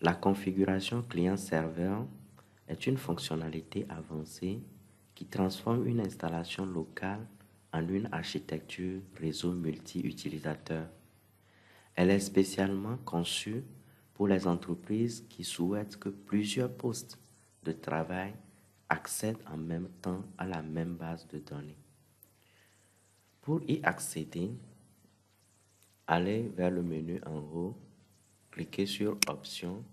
La configuration client-serveur est une fonctionnalité avancée qui transforme une installation locale en une architecture réseau multi-utilisateur. Elle est spécialement conçue pour les entreprises qui souhaitent que plusieurs postes de travail accèdent en même temps à la même base de données. Pour y accéder, allez vers le menu en haut, cliquez sur Options,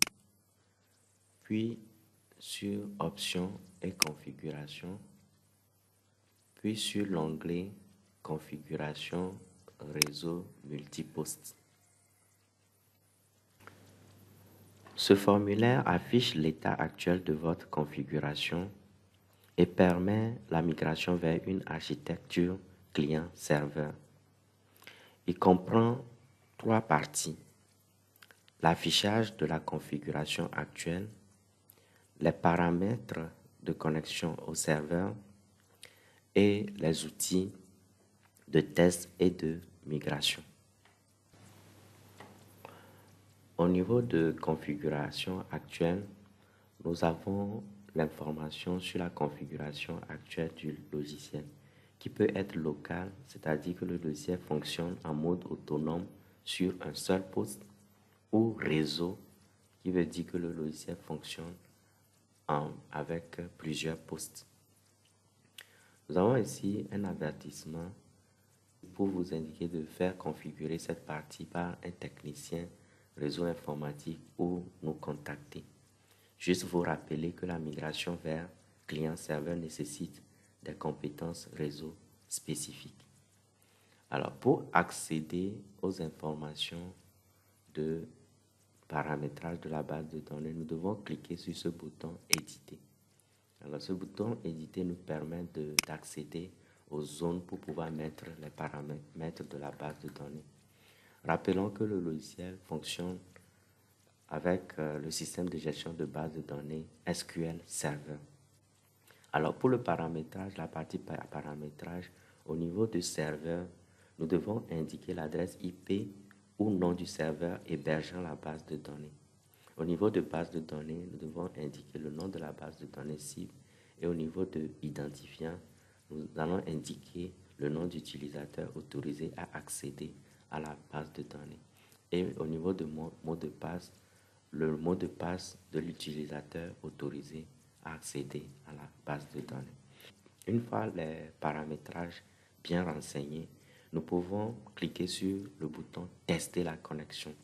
puis sur Options et Configuration, puis sur l'onglet Configuration réseau multiposte. Ce formulaire affiche l'état actuel de votre configuration et permet la migration vers une architecture client-serveur. Il comprend 3 parties: l'affichage de la configuration actuelle, les paramètres de connexion au serveur et les outils de test et de migration. Au niveau de configuration actuelle, nous avons l'information sur la configuration actuelle du logiciel qui peut être locale, c'est-à-dire que le logiciel fonctionne en mode autonome sur un seul poste, ou réseau, qui veut dire que le logiciel fonctionne avec plusieurs postes. Nous avons ici un avertissement pour vous indiquer de faire configurer cette partie par un technicien réseau informatique ou nous contacter. Juste vous rappeler que la migration vers client-serveur nécessite des compétences réseau spécifiques. Alors, pour accéder aux informations de paramétrage de la base de données, nous devons cliquer sur ce bouton « Éditer ». Alors, ce bouton « Éditer » nous permet d'accéder aux zones pour pouvoir mettre les paramètres de la base de données. Rappelons que le logiciel fonctionne avec le système de gestion de base de données SQL Server. Alors, pour le paramétrage, la partie paramétrage, au niveau du serveur, nous devons indiquer l'adresse IP ou nom du serveur hébergeant la base de données. Au niveau de base de données, nous devons indiquer le nom de la base de données cible, et au niveau de identifiant, nous allons indiquer le nom d'utilisateur autorisé à accéder à la base de données. Et au niveau de mot de passe, le mot de passe de l'utilisateur autorisé à accéder à la base de données. Une fois les paramétrages bien renseignés, nous pouvons cliquer sur le bouton « Tester la connexion ».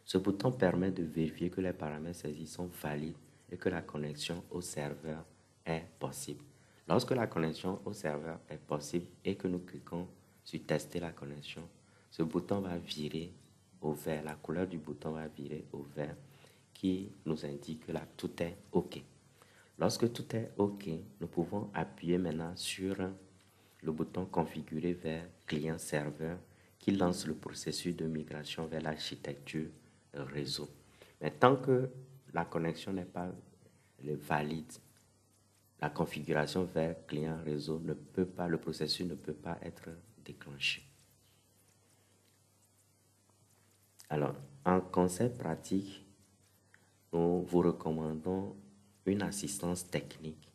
Ce bouton permet de vérifier que les paramètres saisis sont valides et que la connexion au serveur est possible. Lorsque la connexion au serveur est possible et que nous cliquons sur « Tester la connexion », ce bouton va virer au vert. La couleur du bouton va virer au vert qui nous indique que là, tout est OK. Lorsque tout est OK, nous pouvons appuyer maintenant sur le bouton « Configurer vers client-serveur » qui lance le processus de migration vers l'architecture réseau. Mais tant que la connexion n'est pas valide, la configuration vers client réseau ne peut pas, le processus ne peut pas être déclenché. Alors, en conseil pratique, nous vous recommandons une assistance technique.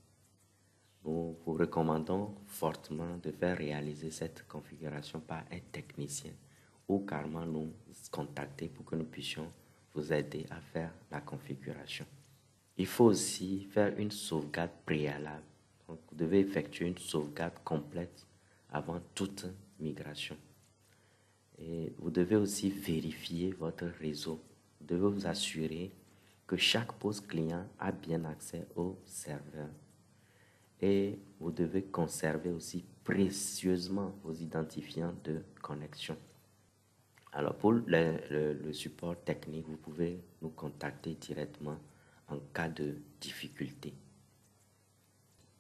Nous vous recommandons fortement de faire réaliser cette configuration par un technicien ou carrément nous contacter pour que nous puissions vous aider à faire la configuration. Il faut aussi faire une sauvegarde préalable. Donc, vous devez effectuer une sauvegarde complète avant toute migration. Et vous devez aussi vérifier votre réseau. Vous devez vous assurer que chaque poste client a bien accès au serveur. Et vous devez conserver aussi précieusement vos identifiants de connexion. Alors, pour le support technique, vous pouvez nous contacter directement en cas de difficulté.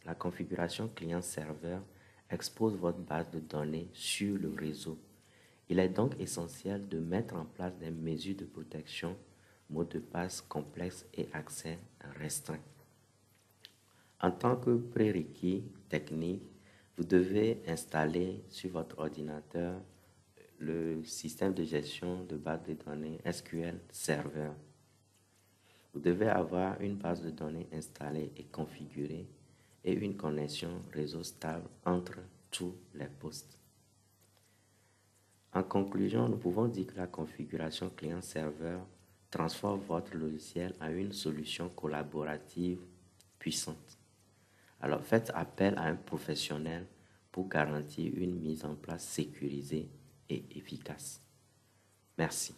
La configuration client-serveur expose votre base de données sur le réseau. Il est donc essentiel de mettre en place des mesures de protection, mots de passe complexes et accès restreint. En tant que prérequis technique, vous devez installer sur votre ordinateur le système de gestion de base de données SQL Server. Vous devez avoir une base de données installée et configurée et une connexion réseau stable entre tous les postes. En conclusion, nous pouvons dire que la configuration client-serveur transforme votre logiciel en une solution collaborative puissante. Alors faites appel à un professionnel pour garantir une mise en place sécurisée et efficace. Merci.